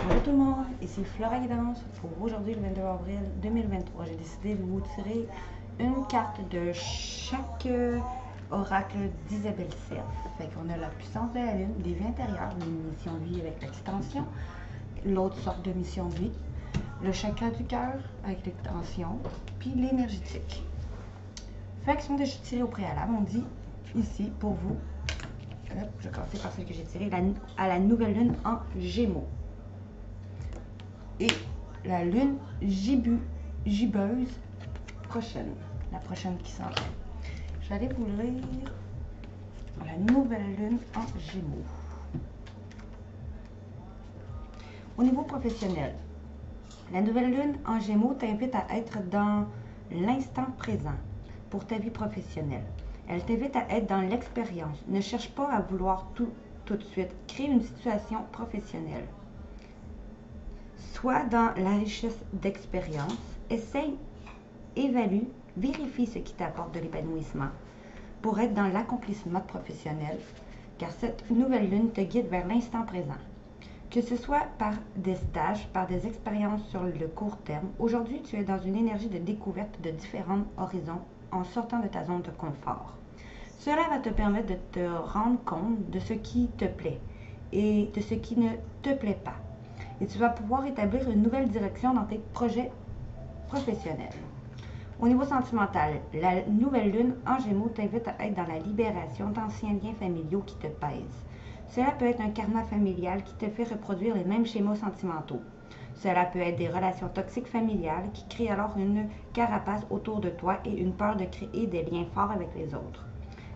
Bonjour tout le monde, ici Flora Guidance pour aujourd'hui le 22 avril 2023. J'ai décidé de vous tirer une carte de chaque oracle d'Isabelle Serre. Fait qu'on a la puissance de la lune, des vies intérieures, une mission de vie avec l'extension, l'autre sorte de mission de vie, le chakra du cœur avec l'extension, puis l'énergétique. Fait que si on a déjà tiré au préalable, on dit ici pour vous, je vais commencer par celle que j'ai tirée, à la nouvelle lune en Gémeaux. Et la lune gibbeuse prochaine, la prochaine qui s'en vient. Je vais aller vous lire la nouvelle lune en Gémeaux. Au niveau professionnel, la nouvelle lune en Gémeaux t'invite à être dans l'instant présent pour ta vie professionnelle. Elle t'invite à être dans l'expérience. Ne cherche pas à vouloir tout de suite. Crée une situation professionnelle. Sois dans la richesse d'expérience, essaye, évalue, vérifie ce qui t'apporte de l'épanouissement pour être dans l'accomplissement professionnel, car cette nouvelle lune te guide vers l'instant présent. Que ce soit par des stages, par des expériences sur le court terme, aujourd'hui tu es dans une énergie de découverte de différents horizons en sortant de ta zone de confort. Cela va te permettre de te rendre compte de ce qui te plaît et de ce qui ne te plaît pas. Et tu vas pouvoir établir une nouvelle direction dans tes projets professionnels. Au niveau sentimental, la nouvelle lune en Gémeaux t'invite à être dans la libération d'anciens liens familiaux qui te pèsent. Cela peut être un karma familial qui te fait reproduire les mêmes schémas sentimentaux. Cela peut être des relations toxiques familiales qui créent alors une carapace autour de toi et une peur de créer des liens forts avec les autres.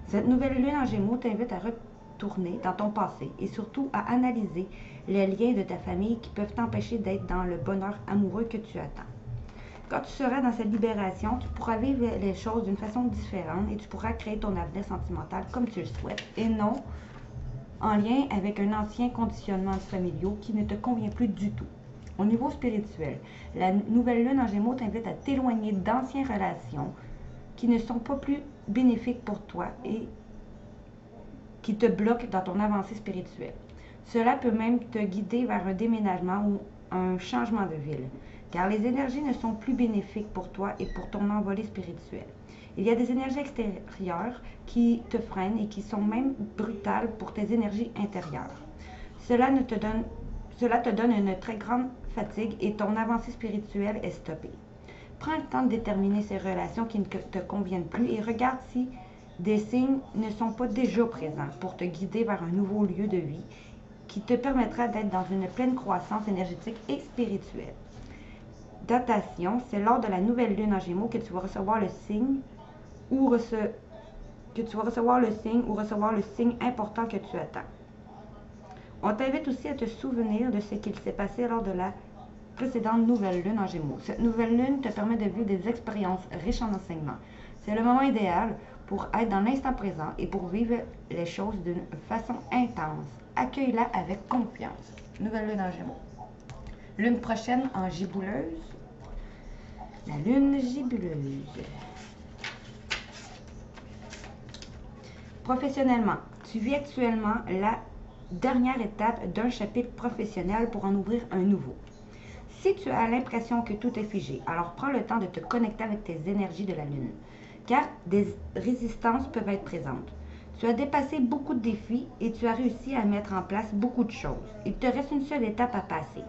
Cette nouvelle lune en Gémeaux t'invite à retourner dans ton passé et surtout à analyser les liens de ta famille qui peuvent t'empêcher d'être dans le bonheur amoureux que tu attends. Quand tu seras dans cette libération, tu pourras vivre les choses d'une façon différente et tu pourras créer ton avenir sentimental comme tu le souhaites et non en lien avec un ancien conditionnement familial qui ne te convient plus du tout. Au niveau spirituel, la nouvelle lune en Gémeaux t'invite à t'éloigner d'anciennes relations qui ne sont pas plus bénéfiques pour toi et qui te bloquent dans ton avancée spirituelle. Cela peut même te guider vers un déménagement ou un changement de ville, car les énergies ne sont plus bénéfiques pour toi et pour ton envolée spirituelle. Il y a des énergies extérieures qui te freinent et qui sont même brutales pour tes énergies intérieures. Cela te donne une très grande fatigue et ton avancée spirituelle est stoppée. Prends le temps de déterminer ces relations qui ne te conviennent plus et regarde si des signes ne sont pas déjà présents pour te guider vers un nouveau lieu de vie qui te permettra d'être dans une pleine croissance énergétique et spirituelle. Datation, c'est lors de la nouvelle lune en Gémeaux que tu vas recevoir le signe ou recevoir le signe important que tu attends. On t'invite aussi à te souvenir de ce qu'il s'est passé lors de la précédente nouvelle lune en Gémeaux. Cette nouvelle lune te permet de vivre des expériences riches en enseignements. C'est le moment idéal pour être dans l'instant présent et pour vivre les choses d'une façon intense. Accueille-la avec confiance. Nouvelle lune en Gémeaux. Lune prochaine en gibouleuse. La lune gibouleuse. Professionnellement, tu vis actuellement la dernière étape d'un chapitre professionnel pour en ouvrir un nouveau. Si tu as l'impression que tout est figé, alors prends le temps de te connecter avec tes énergies de la lune, car des résistances peuvent être présentes. Tu as dépassé beaucoup de défis et tu as réussi à mettre en place beaucoup de choses. Il te reste une seule étape à passer.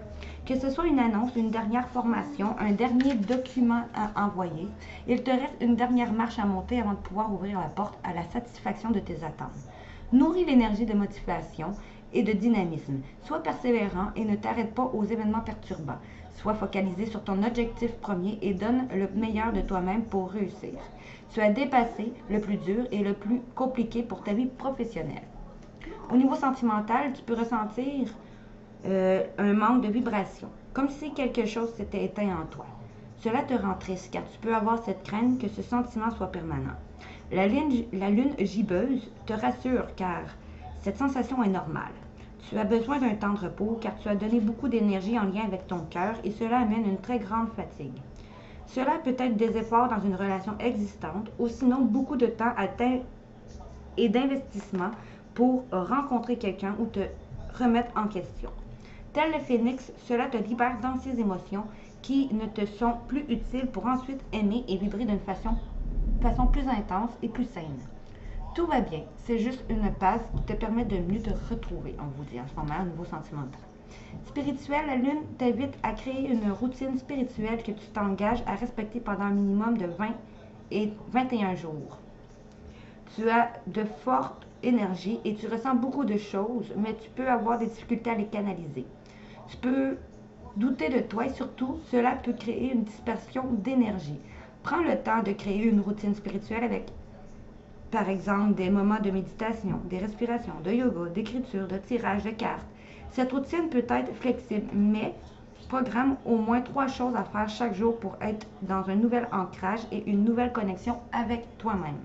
Que ce soit une annonce, une dernière formation, un dernier document à envoyer, il te reste une dernière marche à monter avant de pouvoir ouvrir la porte à la satisfaction de tes attentes. Nourris l'énergie de motivation et de dynamisme. Sois persévérant et ne t'arrête pas aux événements perturbants. Sois focalisé sur ton objectif premier et donne le meilleur de toi-même pour réussir. Tu as dépassé le plus dur et le plus compliqué pour ta vie professionnelle. Au niveau sentimental, tu peux ressentir un manque de vibration, comme si quelque chose s'était éteint en toi. Cela te rend triste car tu peux avoir cette crainte que ce sentiment soit permanent. La lune gibbeuse te rassure car cette sensation est normale. Tu as besoin d'un temps de repos car tu as donné beaucoup d'énergie en lien avec ton cœur et cela amène une très grande fatigue. Cela peut être des efforts dans une relation existante ou sinon beaucoup de temps et d'investissement pour rencontrer quelqu'un ou te remettre en question. Tel le phénix, cela te libère d'anciennes émotions qui ne te sont plus utiles pour ensuite aimer et vibrer d'une façon plus intense et plus saine. Tout va bien, c'est juste une passe qui te permet de mieux te retrouver, on vous dit en ce moment, au niveau sentimental. Spirituel, la lune t'invite à créer une routine spirituelle que tu t'engages à respecter pendant un minimum de 20 et 21 jours. Tu as de fortes énergies et tu ressens beaucoup de choses, mais tu peux avoir des difficultés à les canaliser. Tu peux douter de toi et surtout, cela peut créer une dispersion d'énergie. Prends le temps de créer une routine spirituelle avec, par exemple, des moments de méditation, des respirations, de yoga, d'écriture, de tirage de cartes. Cette routine peut être flexible, mais programme au moins 3 choses à faire chaque jour pour être dans un nouvel ancrage et une nouvelle connexion avec toi-même.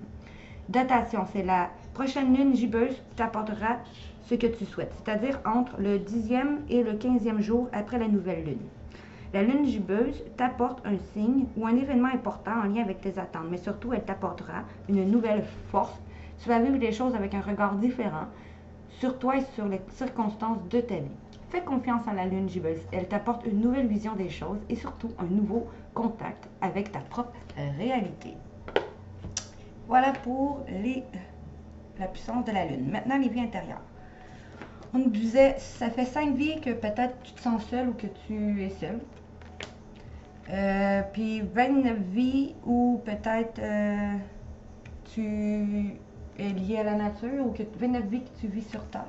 Datation, c'est la prochaine lune gibbeuse qui t'apportera ce que tu souhaites, c'est-à-dire entre le 10e et le 15e jour après la nouvelle lune. La lune gibbeuse t'apporte un signe ou un événement important en lien avec tes attentes, mais surtout elle t'apportera une nouvelle force. Tu vas vivre les choses avec un regard différent sur toi et sur les circonstances de ta vie. Fais confiance à la lune gibbeuse, elle t'apporte une nouvelle vision des choses et surtout un nouveau contact avec ta propre réalité. Voilà pour la puissance de la lune. Maintenant, les vies intérieures. On nous disait, ça fait 5 vies que peut-être tu te sens seul ou que tu es seul. Puis 29 vies où peut-être tu es lié à la nature ou que 29 vies que tu vis sur Terre.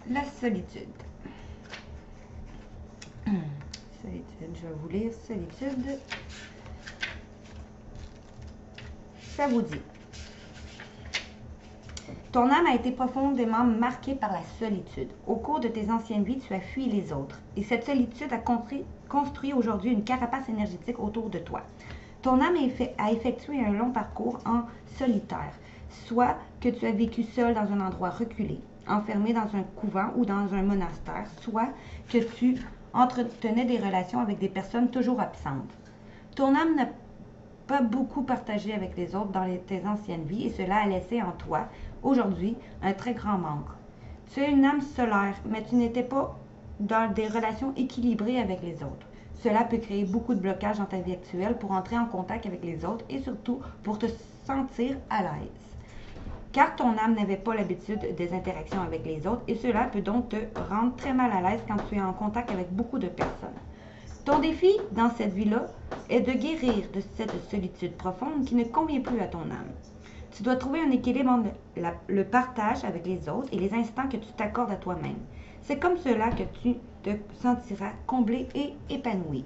La solitude. Solitude, je vais vous lire solitude. Ça vous dit. Ton âme a été profondément marquée par la solitude. Au cours de tes anciennes vies, tu as fui les autres. Et cette solitude a construit aujourd'hui une carapace énergétique autour de toi. Ton âme a effectué un long parcours en solitaire. Soit que tu as vécu seul dans un endroit reculé, enfermé dans un couvent ou dans un monastère, soit que tu entretenais des relations avec des personnes toujours absentes. Ton âme n'a pas beaucoup partagé avec les autres dans tes anciennes vies et cela a laissé en toi, aujourd'hui, un très grand manque. Tu es une âme solaire, mais tu n'étais pas dans des relations équilibrées avec les autres. Cela peut créer beaucoup de blocages dans ta vie actuelle pour entrer en contact avec les autres et surtout pour te sentir à l'aise. Car ton âme n'avait pas l'habitude des interactions avec les autres et cela peut donc te rendre très mal à l'aise quand tu es en contact avec beaucoup de personnes. Ton défi dans cette vie-là est de guérir de cette solitude profonde qui ne convient plus à ton âme. Tu dois trouver un équilibre entre le partage avec les autres et les instants que tu t'accordes à toi-même. C'est comme cela que tu te sentiras comblé et épanoui.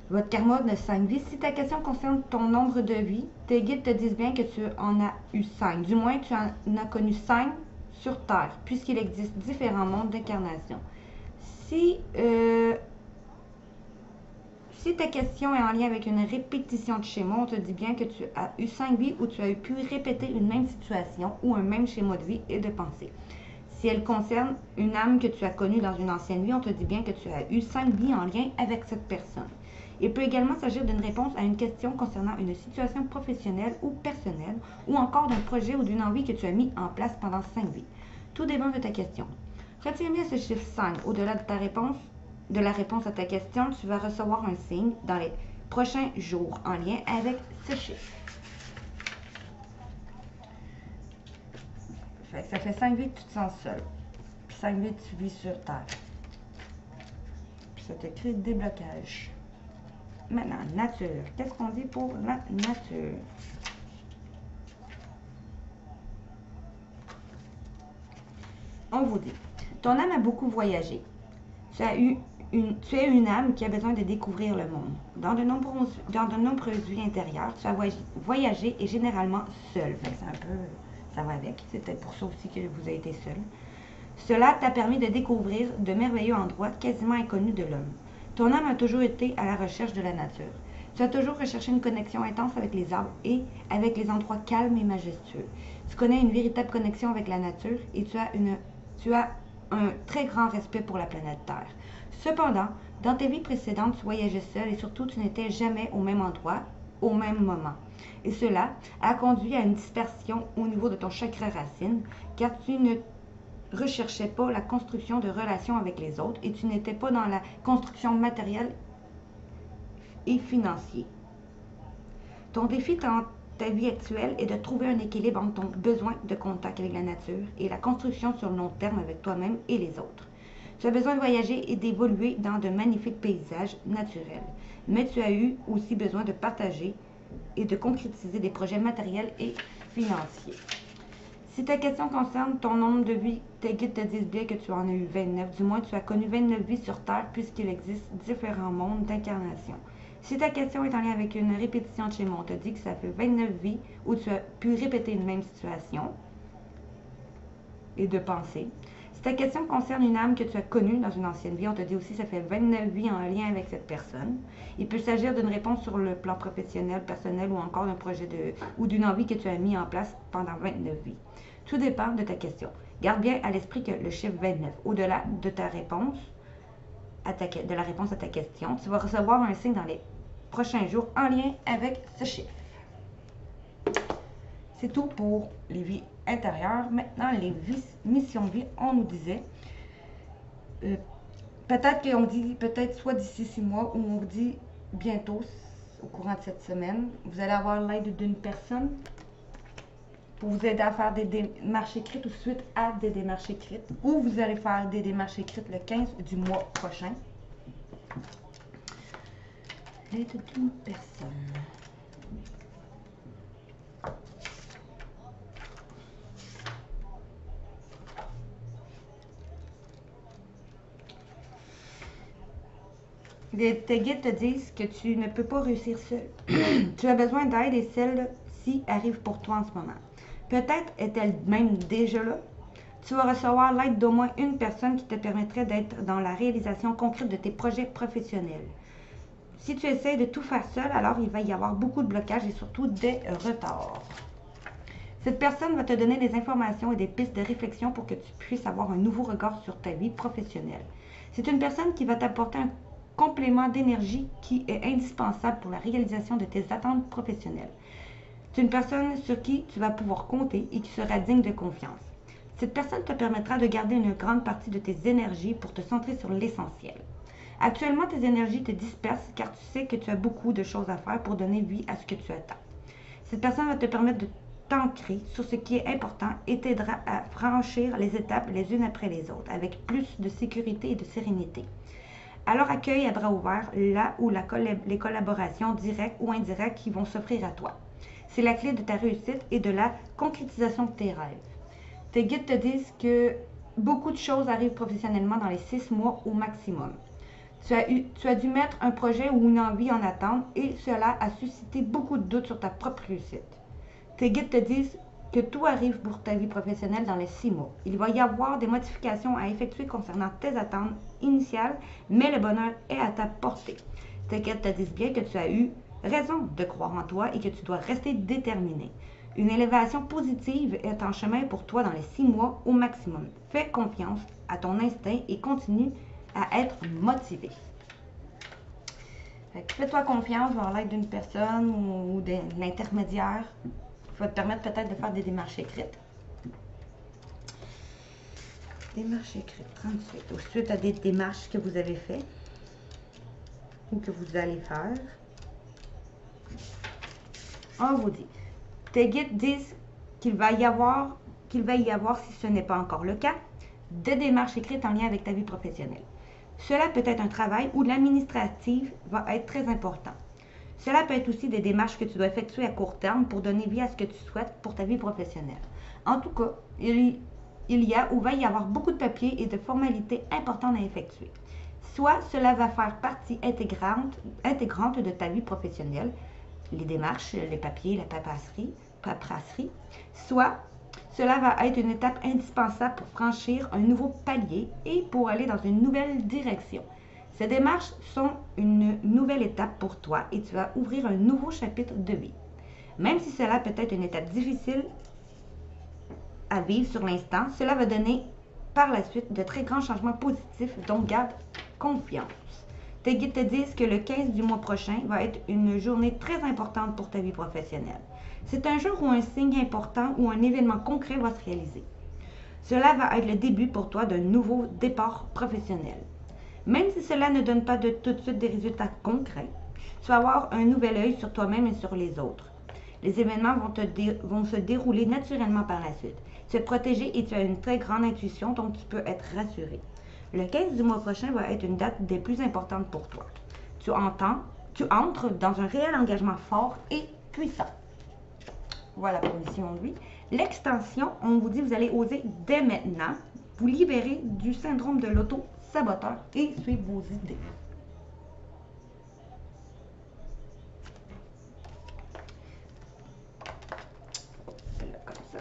Votre karma de 5 vies. Si ta question concerne ton nombre de vies, tes guides te disent bien que tu en as eu 5. Du moins, tu en as connu 5 sur Terre, puisqu'il existe différents mondes d'incarnation. Si ta question est en lien avec une répétition de schéma, on te dit bien que tu as eu 5 vies où tu as pu répéter une même situation ou un même schéma de vie et de pensée. Si elle concerne une âme que tu as connue dans une ancienne vie, on te dit bien que tu as eu 5 vies en lien avec cette personne. Il peut également s'agir d'une réponse à une question concernant une situation professionnelle ou personnelle, ou encore d'un projet ou d'une envie que tu as mis en place pendant 5 vies. Tout dépend de ta question. Retiens bien ce chiffre 5. Au-delà de la réponse à ta question, tu vas recevoir un signe dans les prochains jours en lien avec ce chiffre. Ça fait 5 vies que tu te sens seul. Puis 5 vies que tu vis sur Terre. Puis ça te crée des blocages. Maintenant, nature. Qu'est-ce qu'on dit pour la nature? On vous dit, ton âme a beaucoup voyagé. Tu es une âme qui a besoin de découvrir le monde. Dans de nombreuses vies intérieures, tu as voyagé et généralement seul. C'est un peu, ça va avec. C'est peut-être pour ça aussi que vous avez été seul. Cela t'a permis de découvrir de merveilleux endroits quasiment inconnus de l'homme. Ton âme a toujours été à la recherche de la nature. Tu as toujours recherché une connexion intense avec les arbres et avec les endroits calmes et majestueux. Tu connais une véritable connexion avec la nature et tu as un très grand respect pour la planète Terre. Cependant, dans tes vies précédentes, tu voyageais seul et surtout tu n'étais jamais au même endroit au même moment. Et cela a conduit à une dispersion au niveau de ton chakra racine, car tu ne recherchais pas la construction de relations avec les autres et tu n'étais pas dans la construction matérielle et financière. Ton défi dans ta vie actuelle est de trouver un équilibre entre ton besoin de contact avec la nature et la construction sur le long terme avec toi-même et les autres. Tu as besoin de voyager et d'évoluer dans de magnifiques paysages naturels, mais tu as eu aussi besoin de partager et de concrétiser des projets matériels et financiers. Si ta question concerne ton nombre de vies, tes guides te disent bien que tu en as eu 29, du moins tu as connu 29 vies sur Terre puisqu'il existe différents mondes d'incarnation. Si ta question est en lien avec une répétition de schéma, on te dit que ça fait 29 vies où tu as pu répéter une même situation et de penser. Si ta question concerne une âme que tu as connue dans une ancienne vie, on te dit aussi que ça fait 29 vies en lien avec cette personne. Il peut s'agir d'une réponse sur le plan professionnel, personnel ou encore d'un projet ou d'une envie que tu as mis en place pendant 29 vies. Tout dépend de ta question. Garde bien à l'esprit que le chiffre 29, au-delà de ta réponse, de la réponse à ta question, tu vas recevoir un signe dans les prochains jours en lien avec ce chiffre. C'est tout pour les vies intérieures. Maintenant, les missions de vie, on nous disait, peut-être qu'on dit, peut-être soit d'ici 6 mois, ou on vous dit bientôt, au courant de cette semaine, vous allez avoir l'aide d'une personne pour vous aider à faire des démarches écrites ou suite à des démarches écrites, ou vous allez faire des démarches écrites le 15 du mois prochain. L'aide d'une personne. Tes guides te disent que tu ne peux pas réussir seul. Tu as besoin d'aide et celle-ci arrive pour toi en ce moment. Peut-être est-elle même déjà là. Tu vas recevoir l'aide d'au moins une personne qui te permettrait d'être dans la réalisation concrète de tes projets professionnels. Si tu essaies de tout faire seul, alors il va y avoir beaucoup de blocages et surtout des retards. Cette personne va te donner des informations et des pistes de réflexion pour que tu puisses avoir un nouveau regard sur ta vie professionnelle. C'est une personne qui va t'apporter un complément d'énergie qui est indispensable pour la réalisation de tes attentes professionnelles. C'est une personne sur qui tu vas pouvoir compter et qui sera digne de confiance. Cette personne te permettra de garder une grande partie de tes énergies pour te centrer sur l'essentiel. Actuellement, tes énergies te dispersent car tu sais que tu as beaucoup de choses à faire pour donner vie à ce que tu attends. Cette personne va te permettre de t'ancrer sur ce qui est important et t'aidera à franchir les étapes les unes après les autres avec plus de sécurité et de sérénité. Alors accueille à bras ouverts là où les collaborations directes ou indirectes qui vont s'offrir à toi. C'est la clé de ta réussite et de la concrétisation de tes rêves. Tes guides te disent que beaucoup de choses arrivent professionnellement dans les 6 mois au maximum. Tu as dû mettre un projet ou une envie en attente et cela a suscité beaucoup de doutes sur ta propre réussite. Tes guides te disent que tout arrive pour ta vie professionnelle dans les 6 mois. Il va y avoir des modifications à effectuer concernant tes attentes initiales, mais le bonheur est à ta portée. Tes guides te disent bien que tu as eu raison de croire en toi et que tu dois rester déterminé. Une élévation positive est en chemin pour toi dans les 6 mois au maximum. Fais confiance à ton instinct et continue à être motivé. Fais-toi confiance vers l'aide d'une personne ou d'un intermédiaire qui va te permettre peut-être de faire des démarches écrites. Démarches écrites, 38. Ou suite à des démarches que vous avez faites ou que vous allez faire. On vous dit, tes guides disent qu'il va y avoir, si ce n'est pas encore le cas, des démarches écrites en lien avec ta vie professionnelle. Cela peut être un travail où l'administratif va être très important. Cela peut être aussi des démarches que tu dois effectuer à court terme pour donner vie à ce que tu souhaites pour ta vie professionnelle. En tout cas, il y a ou va y avoir beaucoup de papiers et de formalités importantes à effectuer. Soit cela va faire partie intégrante de ta vie professionnelle, les démarches, les papiers, la paperasserie, soit cela va être une étape indispensable pour franchir un nouveau palier et pour aller dans une nouvelle direction. Ces démarches sont une nouvelle étape pour toi et tu vas ouvrir un nouveau chapitre de vie. Même si cela peut être une étape difficile à vivre sur l'instant, cela va donner par la suite de très grands changements positifs, donc garde confiance. Tes guides te disent que le 15 du mois prochain va être une journée très importante pour ta vie professionnelle. C'est un jour où un signe important ou un événement concret va se réaliser. Cela va être le début pour toi d'un nouveau départ professionnel. Même si cela ne donne pas tout de suite des résultats concrets, tu vas avoir un nouvel œil sur toi-même et sur les autres. Les événements vont se dérouler naturellement par la suite. Tu es protégé et tu as une très grande intuition, donc tu peux être rassuré. Le 15 du mois prochain va être une date des plus importantes pour toi. Tu entres dans un réel engagement fort et puissant. Voilà pour mission 8. L'extension, on vous dit, vous allez oser dès maintenant vous libérer du syndrome de l'auto-saboteur et suivre vos idées.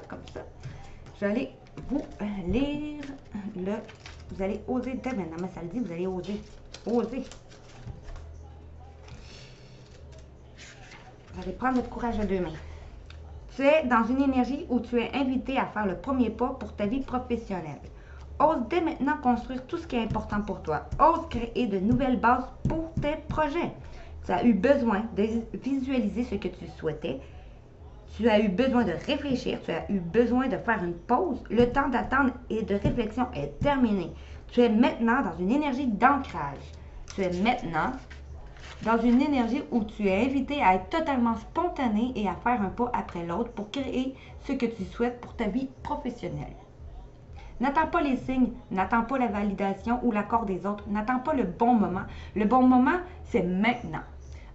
Comme ça. Je vais aller vous lire le... Vous allez oser dès maintenant, mais ça le dit, vous allez oser. Oser. Vous allez prendre votre courage à deux mains. Tu es dans une énergie où tu es invité à faire le premier pas pour ta vie professionnelle. Ose dès maintenant construire tout ce qui est important pour toi. Ose créer de nouvelles bases pour tes projets. Tu as eu besoin de visualiser ce que tu souhaitais. Tu as eu besoin de réfléchir. Tu as eu besoin de faire une pause. Le temps d'attendre et de réflexion est terminé. Tu es maintenant dans une énergie d'ancrage. Tu es maintenant dans une énergie où tu es invité à être totalement spontané et à faire un pas après l'autre pour créer ce que tu souhaites pour ta vie professionnelle. N'attends pas les signes, n'attends pas la validation ou l'accord des autres, n'attends pas le bon moment. Le bon moment, c'est maintenant.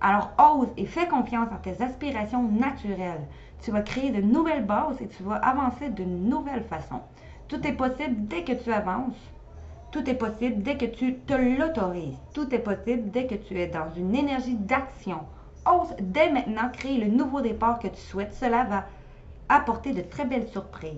Alors ose et fais confiance en tes aspirations naturelles. Tu vas créer de nouvelles bases et tu vas avancer d'une nouvelle façon. Tout est possible dès que tu avances. Tout est possible dès que tu te l'autorises. Tout est possible dès que tu es dans une énergie d'action. Ose dès maintenant créer le nouveau départ que tu souhaites. Cela va apporter de très belles surprises.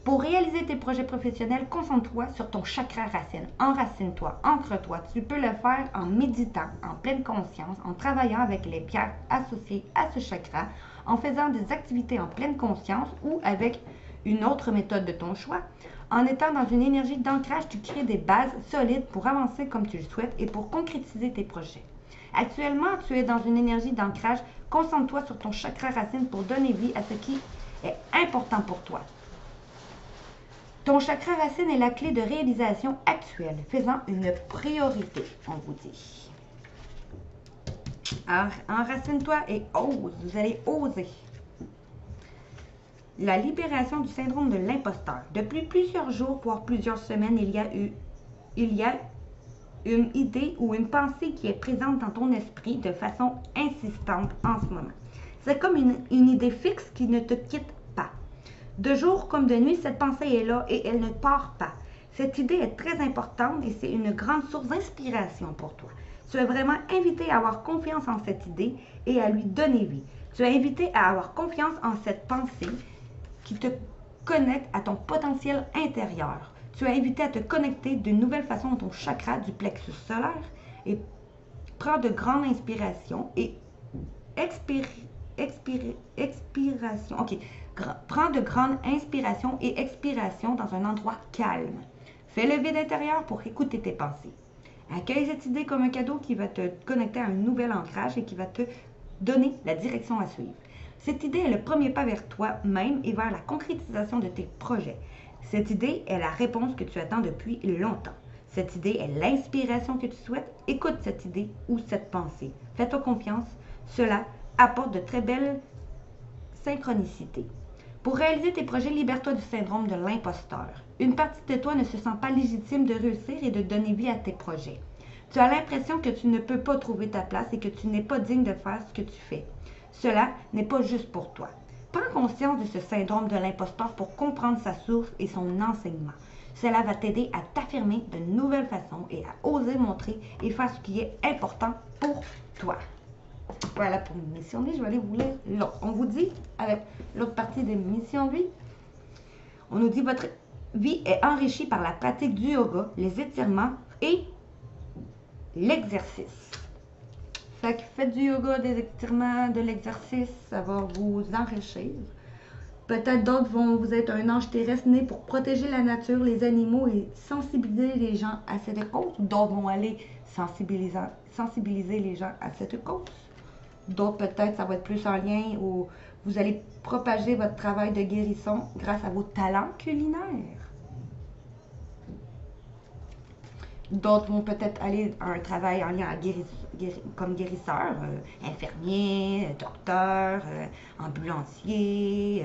Pour réaliser tes projets professionnels, concentre-toi sur ton chakra racine. Enracine-toi, ancre-toi. Tu peux le faire en méditant, en pleine conscience, en travaillant avec les pierres associées à ce chakra, en faisant des activités en pleine conscience ou avec une autre méthode de ton choix. En étant dans une énergie d'ancrage, tu crées des bases solides pour avancer comme tu le souhaites et pour concrétiser tes projets. Actuellement, tu es dans une énergie d'ancrage. Concentre-toi sur ton chakra racine pour donner vie à ce qui est important pour toi. Ton chakra racine est la clé de réalisation actuelle, faisant une priorité, on vous dit. Alors, enracine-toi et ose. Vous allez oser. La libération du syndrome de l'imposteur. Depuis plusieurs jours, voire plusieurs semaines, il y a une idée ou une pensée qui est présente dans ton esprit de façon insistante en ce moment. C'est comme une idée fixe qui ne te quitte pas. De jour comme de nuit, cette pensée est là et elle ne part pas. Cette idée est très importante et c'est une grande source d'inspiration pour toi. Tu es vraiment invité à avoir confiance en cette idée et à lui donner vie. Tu es invité à avoir confiance en cette pensée qui te connecte à ton potentiel intérieur. Tu es invité à te connecter d'une nouvelle façon à ton chakra du plexus solaire et prends de grandes inspirations et expiration. Ok. Prends de grandes inspirations et expirations dans un endroit calme. Fais le vide intérieur pour écouter tes pensées. Accueille cette idée comme un cadeau qui va te connecter à un nouvel ancrage et qui va te donner la direction à suivre. Cette idée est le premier pas vers toi-même et vers la concrétisation de tes projets. Cette idée est la réponse que tu attends depuis longtemps. Cette idée est l'inspiration que tu souhaites. Écoute cette idée ou cette pensée. Fais-toi confiance. Cela apporte de très belles synchronicités. Pour réaliser tes projets, libère-toi du syndrome de l'imposteur. Une partie de toi ne se sent pas légitime de réussir et de donner vie à tes projets. Tu as l'impression que tu ne peux pas trouver ta place et que tu n'es pas digne de faire ce que tu fais. Cela n'est pas juste pour toi. Prends conscience de ce syndrome de l'imposteur pour comprendre sa source et son enseignement. Cela va t'aider à t'affirmer de nouvelles façons et à oser montrer et faire ce qui est important pour toi. Voilà pour mission 10, je vais aller vous lire l'autre. On vous dit, avec l'autre partie de mission 8, on nous dit votre vie est enrichie par la pratique du yoga, les étirements et l'exercice. Fait que faites du yoga, des étirements, de l'exercice, ça va vous enrichir. Peut-être d'autres vont vous être un ange terrestre né pour protéger la nature, les animaux et sensibiliser les gens à cette cause. D'autres vont aller sensibiliser les gens à cette cause. D'autres, peut-être, ça va être plus en lien où vous allez propager votre travail de guérison grâce à vos talents culinaires. D'autres vont peut-être aller à un travail en lien à comme guérisseur, infirmier, docteur, ambulancier,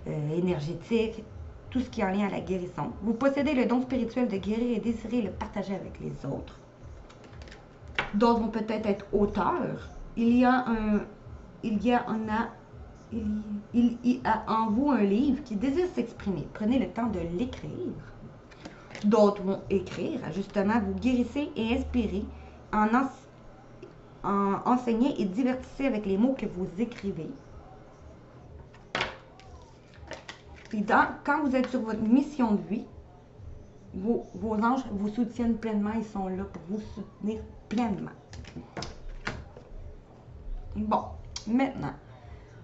énergétique, tout ce qui est en lien à la guérison. Vous possédez le don spirituel de guérir et désirez le partager avec les autres. D'autres vont peut-être être auteurs. Il y a en vous un livre qui désire s'exprimer. Prenez le temps de l'écrire. D'autres vont écrire. Justement, vous guérissez et inspirez en enseignez et divertissez avec les mots que vous écrivez. Puis quand vous êtes sur votre mission de vie, vos anges vous soutiennent pleinement. Ils sont là pour vous soutenir pleinement. Bon, maintenant,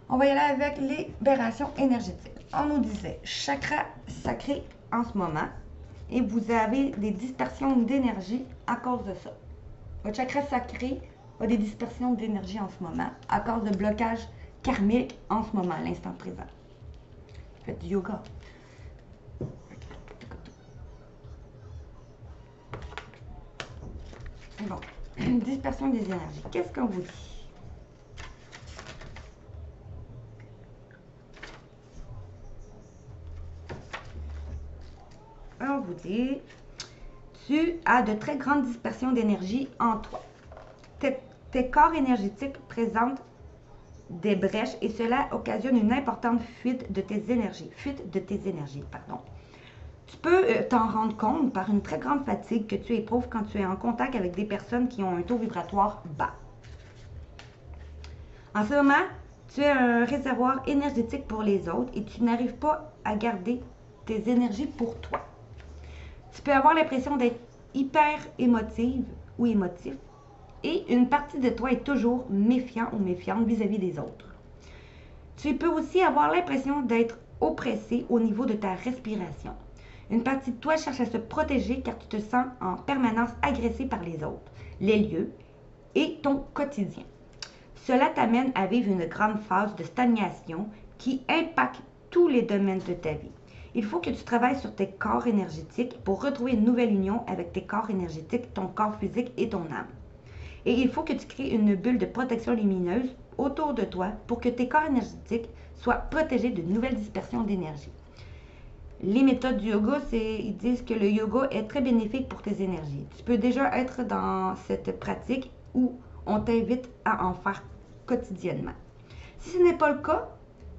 on va y aller avec les libérations énergétiques. On nous disait chakra sacré en ce moment et vous avez des dispersions d'énergie à cause de ça. Votre chakra sacré a des dispersions d'énergie en ce moment à cause de blocages karmiques en ce moment, à l'instant présent. Faites du yoga. Bon, dispersion des énergies. Qu'est-ce qu'on vous dit? On vous dit, tu as de très grandes dispersions d'énergie en toi. Tes corps énergétiques présentent des brèches et cela occasionne une importante fuite de tes énergies. Tu peux t'en rendre compte par une très grande fatigue que tu éprouves quand tu es en contact avec des personnes qui ont un taux vibratoire bas. En ce moment, tu es un réservoir énergétique pour les autres et tu n'arrives pas à garder tes énergies pour toi. Tu peux avoir l'impression d'être hyper émotive ou émotif et une partie de toi est toujours méfiant ou méfiante vis-à-vis des autres. Tu peux aussi avoir l'impression d'être oppressé au niveau de ta respiration. Une partie de toi cherche à se protéger car tu te sens en permanence agressé par les autres, les lieux et ton quotidien. Cela t'amène à vivre une grande phase de stagnation qui impacte tous les domaines de ta vie. Il faut que tu travailles sur tes corps énergétiques pour retrouver une nouvelle union avec tes corps énergétiques, ton corps physique et ton âme. Et il faut que tu crées une bulle de protection lumineuse autour de toi pour que tes corps énergétiques soient protégés de nouvelles dispersions d'énergie. Les méthodes du yoga, ils disent que le yoga est très bénéfique pour tes énergies. Tu peux déjà être dans cette pratique où on t'invite à en faire quotidiennement. Si ce n'est pas le cas,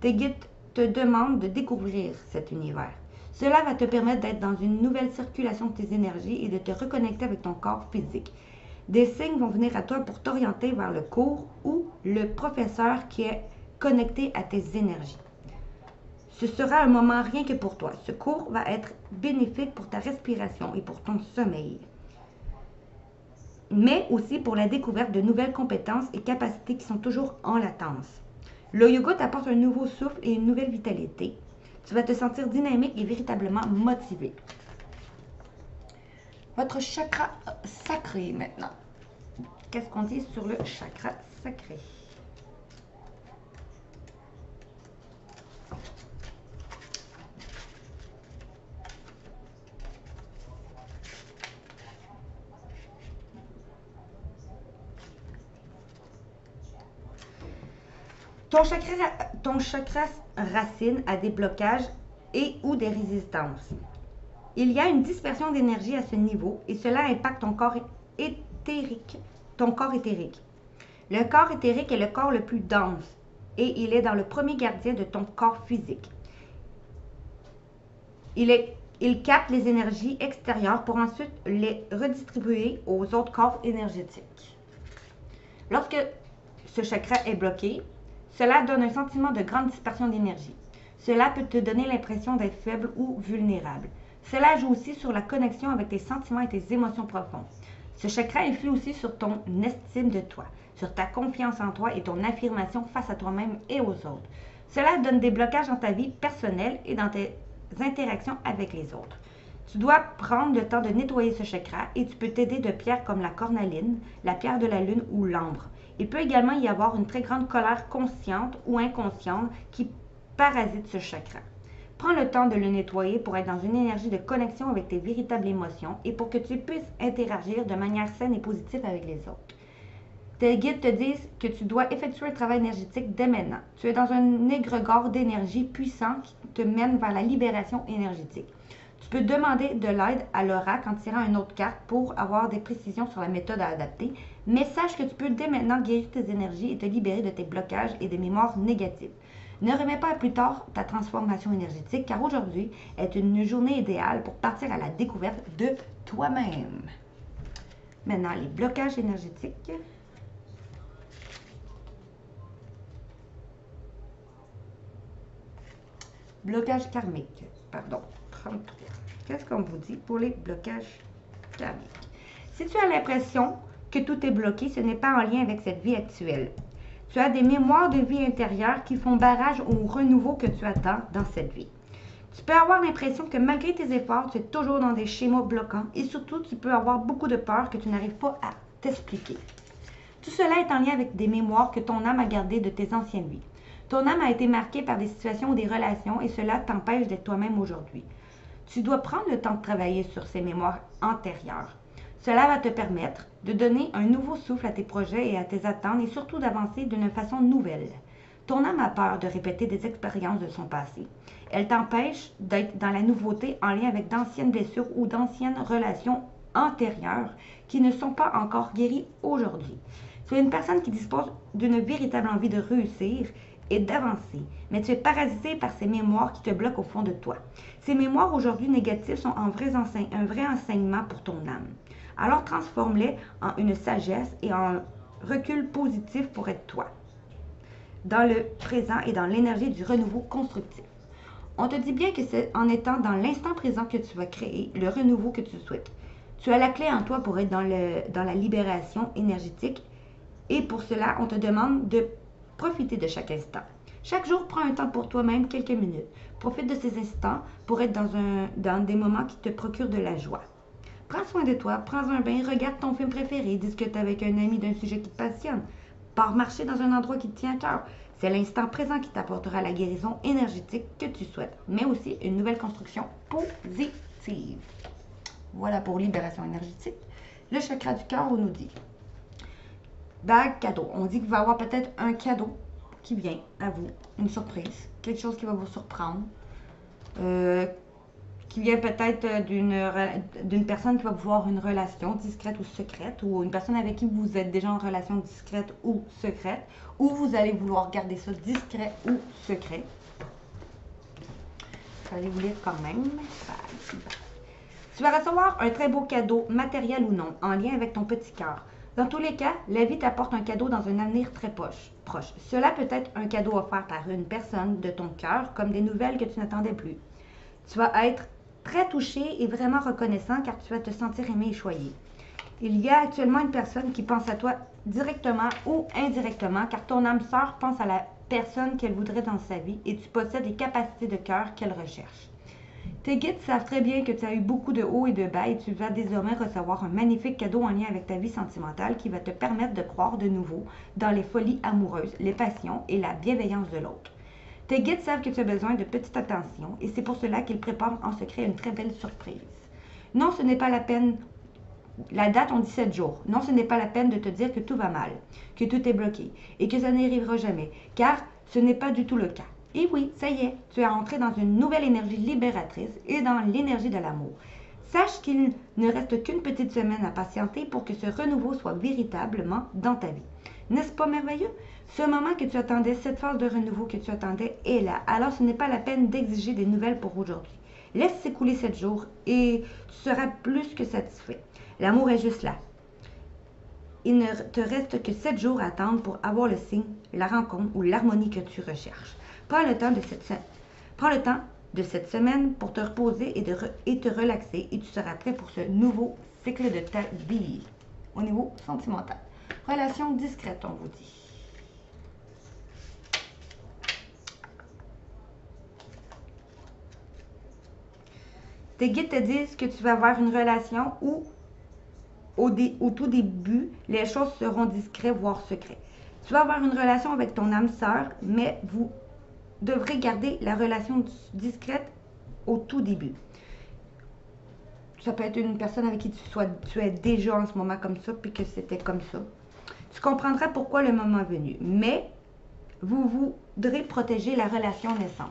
tes guides te demandent de découvrir cet univers. Cela va te permettre d'être dans une nouvelle circulation de tes énergies et de te reconnecter avec ton corps physique. Des signes vont venir à toi pour t'orienter vers le cours ou le professeur qui est connecté à tes énergies. Ce sera un moment rien que pour toi. Ce cours va être bénéfique pour ta respiration et pour ton sommeil, mais aussi pour la découverte de nouvelles compétences et capacités qui sont toujours en latence. Le yoga t'apporte un nouveau souffle et une nouvelle vitalité. Tu vas te sentir dynamique et véritablement motivé. Votre chakra sacré maintenant. Qu'est-ce qu'on dit sur le chakra sacré? Ton chakra racine a des blocages et ou des résistances. Il y a une dispersion d'énergie à ce niveau et cela impacte ton corps éthérique. Le corps éthérique est le corps le plus dense et il est dans le premier gardien de ton corps physique. Il capte les énergies extérieures pour ensuite les redistribuer aux autres corps énergétiques. Lorsque ce chakra est bloqué, cela donne un sentiment de grande dispersion d'énergie. Cela peut te donner l'impression d'être faible ou vulnérable. Cela joue aussi sur la connexion avec tes sentiments et tes émotions profondes. Ce chakra influe aussi sur ton estime de toi, sur ta confiance en toi et ton affirmation face à toi-même et aux autres. Cela donne des blocages dans ta vie personnelle et dans tes interactions avec les autres. Tu dois prendre le temps de nettoyer ce chakra et tu peux t'aider de pierres comme la cornaline, la pierre de la lune ou l'ambre. Il peut également y avoir une très grande colère consciente ou inconsciente qui parasite ce chakra. Prends le temps de le nettoyer pour être dans une énergie de connexion avec tes véritables émotions et pour que tu puisses interagir de manière saine et positive avec les autres. Tes guides te disent que tu dois effectuer un travail énergétique dès maintenant. Tu es dans un égrégore d'énergie puissant qui te mène vers la libération énergétique. Tu peux demander de l'aide à l'oracle en tirant une autre carte pour avoir des précisions sur la méthode à adapter, mais sache que tu peux dès maintenant guérir tes énergies et te libérer de tes blocages et des mémoires négatives. Ne remets pas à plus tard ta transformation énergétique car aujourd'hui est une journée idéale pour partir à la découverte de toi-même. Maintenant, les blocages énergétiques. Blocage karmique, pardon, 33. Qu'est-ce qu'on vous dit pour les blocages karmiques? Si tu as l'impression que tout est bloqué, ce n'est pas en lien avec cette vie actuelle. Tu as des mémoires de vie intérieure qui font barrage au renouveau que tu attends dans cette vie. Tu peux avoir l'impression que malgré tes efforts, tu es toujours dans des schémas bloquants et surtout, tu peux avoir beaucoup de peur que tu n'arrives pas à t'expliquer. Tout cela est en lien avec des mémoires que ton âme a gardées de tes anciennes vies. Ton âme a été marquée par des situations ou des relations et cela t'empêche d'être toi-même aujourd'hui. Tu dois prendre le temps de travailler sur ces mémoires antérieures. Cela va te permettre de donner un nouveau souffle à tes projets et à tes attentes et surtout d'avancer d'une façon nouvelle. Ton âme a peur de répéter des expériences de son passé. Elle t'empêche d'être dans la nouveauté en lien avec d'anciennes blessures ou d'anciennes relations antérieures qui ne sont pas encore guéries aujourd'hui. Tu es une personne qui dispose d'une véritable envie de réussir et d'avancer, mais tu es parasité par ces mémoires qui te bloquent au fond de toi. Ces mémoires aujourd'hui négatives sont un vrai enseignement pour ton âme. Alors transforme-les en une sagesse et en recul positif pour être toi, dans le présent et dans l'énergie du renouveau constructif. On te dit bien que c'est en étant dans l'instant présent que tu vas créer le renouveau que tu souhaites. Tu as la clé en toi pour être dans la libération énergétique et pour cela, on te demande de profiter de chaque instant. Chaque jour, prends un temps pour toi-même, quelques minutes. Profite de ces instants pour être dans des moments qui te procurent de la joie. Prends soin de toi, prends un bain, regarde ton film préféré, discute avec un ami d'un sujet qui te passionne. Pars marcher dans un endroit qui te tient à cœur. C'est l'instant présent qui t'apportera la guérison énergétique que tu souhaites, mais aussi une nouvelle construction positive. Voilà pour libération énergétique. Le chakra du cœur, on nous dit bague, cadeau. On dit qu'il va y avoir peut-être un cadeau qui vient à vous, une surprise, quelque chose qui va vous surprendre, qui vient peut-être d'une personne qui va vouloir une relation discrète ou secrète, ou une personne avec qui vous êtes déjà en relation discrète ou secrète, ou vous allez vouloir garder ça discret ou secret. Je vais aller vous lire quand même. Tu vas recevoir un très beau cadeau, matériel ou non, en lien avec ton petit cœur. Dans tous les cas, la vie t'apporte un cadeau dans un avenir très proche. Cela peut être un cadeau offert par une personne de ton cœur, comme des nouvelles que tu n'attendais plus. Tu vas être très touché et vraiment reconnaissant car tu vas te sentir aimé et choyé. Il y a actuellement une personne qui pense à toi directement ou indirectement car ton âme sœur pense à la personne qu'elle voudrait dans sa vie et tu possèdes les capacités de cœur qu'elle recherche. Tes guides savent très bien que tu as eu beaucoup de hauts et de bas et tu vas désormais recevoir un magnifique cadeau en lien avec ta vie sentimentale qui va te permettre de croire de nouveau dans les folies amoureuses, les passions et la bienveillance de l'autre. Tes guides savent que tu as besoin de petite attention et c'est pour cela qu'ils préparent en secret une très belle surprise. Non, ce n'est pas la peine. La date, on dit 7 jours. Non, ce n'est pas la peine de te dire que tout va mal, que tout est bloqué et que ça n'arrivera jamais, car ce n'est pas du tout le cas. Et oui, ça y est, tu es entré dans une nouvelle énergie libératrice et dans l'énergie de l'amour. Sache qu'il ne reste qu'une petite semaine à patienter pour que ce renouveau soit véritablement dans ta vie. N'est-ce pas merveilleux? Ce moment que tu attendais, cette phase de renouveau que tu attendais est là. Alors ce n'est pas la peine d'exiger des nouvelles pour aujourd'hui. Laisse s'écouler 7 jours et tu seras plus que satisfait. L'amour est juste là. Il ne te reste que 7 jours à attendre pour avoir le signe, la rencontre ou l'harmonie que tu recherches. Prends le temps de cette semaine pour te reposer et te relaxer et tu seras prêt pour ce nouveau cycle de ta vie au niveau sentimental. Relation discrète, on vous dit. Tes guides te disent que tu vas avoir une relation où, au tout début, les choses seront discrètes, voire secrètes. Tu vas avoir une relation avec ton âme sœur, mais vous devrez garder la relation discrète au tout début. Ça peut être une personne avec qui tu es déjà en ce moment comme ça, puis que c'était comme ça. Tu comprendras pourquoi le moment est venu, mais vous voudrez protéger la relation naissante.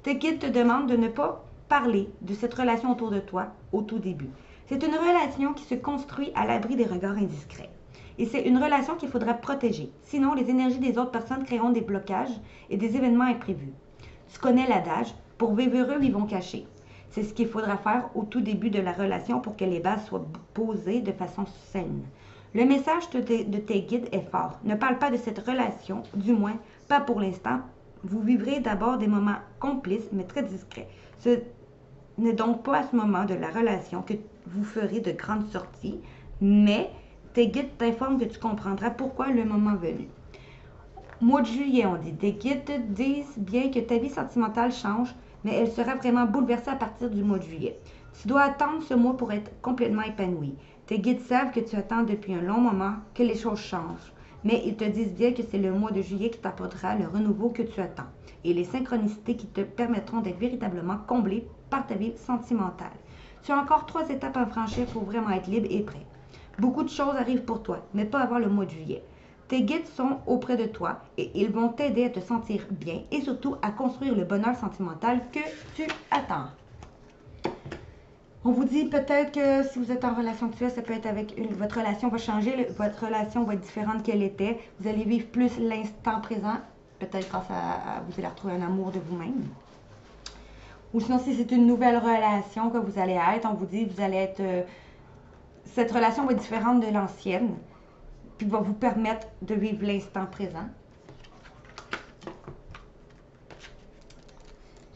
Tes guides te demandent de ne pas parler de cette relation autour de toi au tout début. C'est une relation qui se construit à l'abri des regards indiscrets. Et c'est une relation qu'il faudra protéger. Sinon, les énergies des autres personnes créeront des blocages et des événements imprévus. Tu connais l'adage, pour vivre heureux, vivons cachés. C'est ce qu'il faudra faire au tout début de la relation pour que les bases soient posées de façon saine. Le message de tes guides est fort. Ne parle pas de cette relation, du moins pas pour l'instant. Vous vivrez d'abord des moments complices, mais très discrets. Ce n'est donc pas à ce moment de la relation que vous ferez de grandes sorties, mais tes guides t'informent que tu comprendras pourquoi le moment venu. Mois de juillet, on dit. Tes guides te disent bien que ta vie sentimentale change, mais elle sera vraiment bouleversée à partir du mois de juillet. Tu dois attendre ce mois pour être complètement épanoui. Tes guides savent que tu attends depuis un long moment que les choses changent, mais ils te disent bien que c'est le mois de juillet qui t'apportera le renouveau que tu attends et les synchronicités qui te permettront d'être véritablement comblé par ta vie sentimentale. Tu as encore 3 étapes à franchir pour vraiment être libre et prêt. Beaucoup de choses arrivent pour toi, mais pas avant le mois de juillet. Tes guides sont auprès de toi et ils vont t'aider à te sentir bien et surtout à construire le bonheur sentimental que tu attends. On vous dit peut-être que si vous êtes en relation actuelle, ça peut être avec votre relation va changer, votre relation va être différente qu'elle était. Vous allez vivre plus l'instant présent, peut-être grâce à vous allez retrouver un amour de vous-même. Ou sinon, si c'est une nouvelle relation que vous allez être, on vous dit vous allez être... cette relation va être différente de l'ancienne, puis va vous permettre de vivre l'instant présent.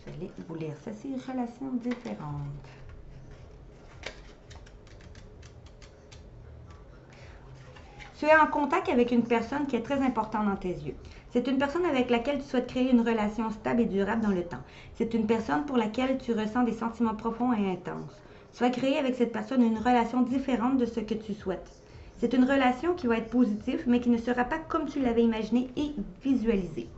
Je vais vous lire ça, c'est une relation différente. Tu es en contact avec une personne qui est très importante dans tes yeux. C'est une personne avec laquelle tu souhaites créer une relation stable et durable dans le temps. C'est une personne pour laquelle tu ressens des sentiments profonds et intenses. Tu vas créer avec cette personne une relation différente de ce que tu souhaites. C'est une relation qui va être positive, mais qui ne sera pas comme tu l'avais imaginé et visualisé.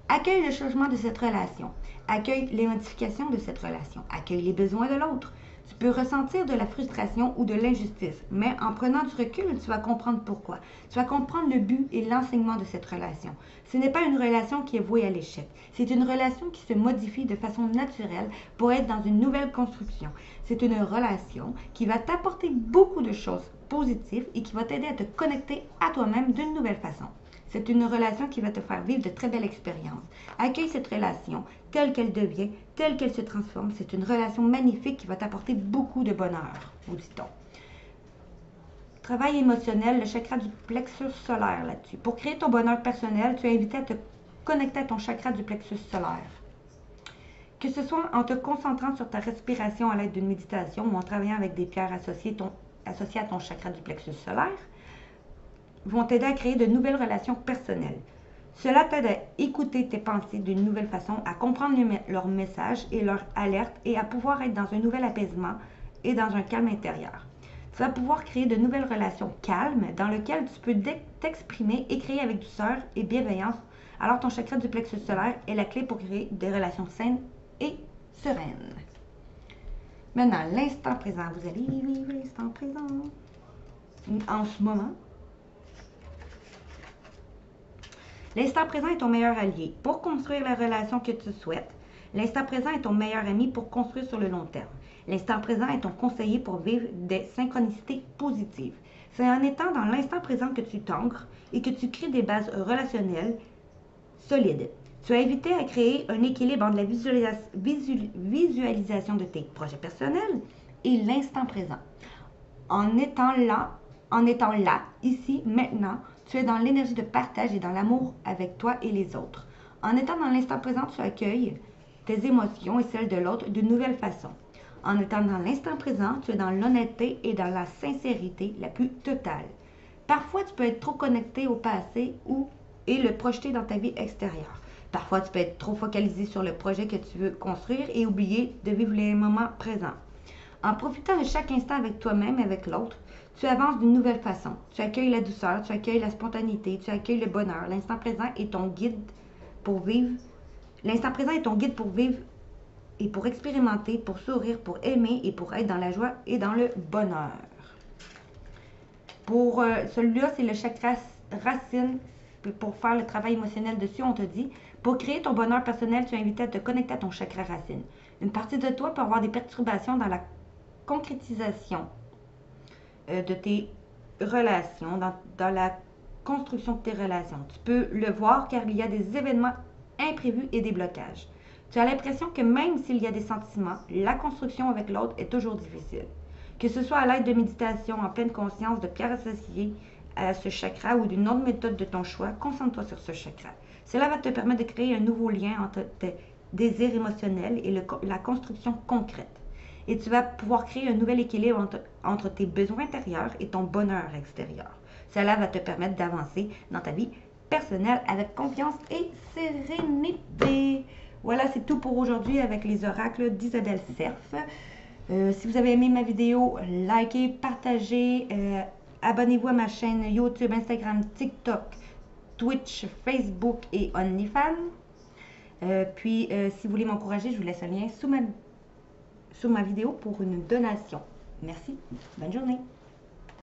Accueille le changement de cette relation. Accueille les modifications de cette relation. Accueille les besoins de l'autre. Tu peux ressentir de la frustration ou de l'injustice, mais en prenant du recul, tu vas comprendre pourquoi. Tu vas comprendre le but et l'enseignement de cette relation. Ce n'est pas une relation qui est vouée à l'échec. C'est une relation qui se modifie de façon naturelle pour être dans une nouvelle construction. C'est une relation qui va t'apporter beaucoup de choses positives et qui va t'aider à te connecter à toi-même d'une nouvelle façon. C'est une relation qui va te faire vivre de très belles expériences. Accueille cette relation telle qu'elle devient, telle qu'elle se transforme. C'est une relation magnifique qui va t'apporter beaucoup de bonheur, vous dit-on. Travail émotionnel, le chakra du plexus solaire là-dessus. Pour créer ton bonheur personnel, tu es invité à te connecter à ton chakra du plexus solaire. Que ce soit en te concentrant sur ta respiration à l'aide d'une méditation ou en travaillant avec des pierres associées à ton chakra du plexus solaire, vont t'aider à créer de nouvelles relations personnelles. Cela t'aide à écouter tes pensées d'une nouvelle façon, à comprendre leurs messages et leurs alertes et à pouvoir être dans un nouvel apaisement et dans un calme intérieur. Tu vas pouvoir créer de nouvelles relations calmes dans lesquelles tu peux t'exprimer et créer avec douceur et bienveillance. Alors ton chakra du plexus solaire est la clé pour créer des relations saines et sereines. Maintenant, l'instant présent. Vous allez vivre l'instant présent. En ce moment, l'instant présent est ton meilleur allié pour construire la relation que tu souhaites. L'instant présent est ton meilleur ami pour construire sur le long terme. L'instant présent est ton conseiller pour vivre des synchronicités positives. C'est en étant dans l'instant présent que tu t'ancres et que tu crées des bases relationnelles solides. Tu es invité à créer un équilibre entre la visualisation de tes projets personnels et l'instant présent. En étant là, ici, maintenant, tu es dans l'énergie de partage et dans l'amour avec toi et les autres. En étant dans l'instant présent, tu accueilles tes émotions et celles de l'autre d'une nouvelle façon. En étant dans l'instant présent, tu es dans l'honnêteté et dans la sincérité la plus totale. Parfois, tu peux être trop connecté au passé et le projeter dans ta vie extérieure. Parfois, tu peux être trop focalisé sur le projet que tu veux construire et oublier de vivre les moments présents. En profitant de chaque instant avec toi-même et avec l'autre, tu avances d'une nouvelle façon. Tu accueilles la douceur, tu accueilles la spontanéité, tu accueilles le bonheur. L'instant présent est ton guide pour vivre. L'instant présent est ton guide pour vivre et pour expérimenter, pour sourire, pour aimer et pour être dans la joie et dans le bonheur. Pour celui-là, c'est le chakra racine. Pour faire le travail émotionnel dessus, on te dit, pour créer ton bonheur personnel, tu es invité à te connecter à ton chakra racine. Une partie de toi peut avoir des perturbations dans la concrétisation de tes relations, dans la construction de tes relations. Tu peux le voir car il y a des événements imprévus et des blocages. Tu as l'impression que même s'il y a des sentiments, la construction avec l'autre est toujours difficile. Que ce soit à l'aide de méditation en pleine conscience, de pierres associées à ce chakra ou d'une autre méthode de ton choix, concentre-toi sur ce chakra. Cela va te permettre de créer un nouveau lien entre tes désirs émotionnels et la construction concrète. Et tu vas pouvoir créer un nouvel équilibre entre tes besoins intérieurs et ton bonheur extérieur. Cela va te permettre d'avancer dans ta vie personnelle avec confiance et sérénité. Voilà, c'est tout pour aujourd'hui avec les oracles d'Isabelle Cerf. Si vous avez aimé ma vidéo, likez, partagez, abonnez-vous à ma chaîne YouTube, Instagram, TikTok, Twitch, Facebook et OnlyFans. Si vous voulez m'encourager, je vous laisse un lien sous ma vidéo pour une donation. Merci, bonne journée.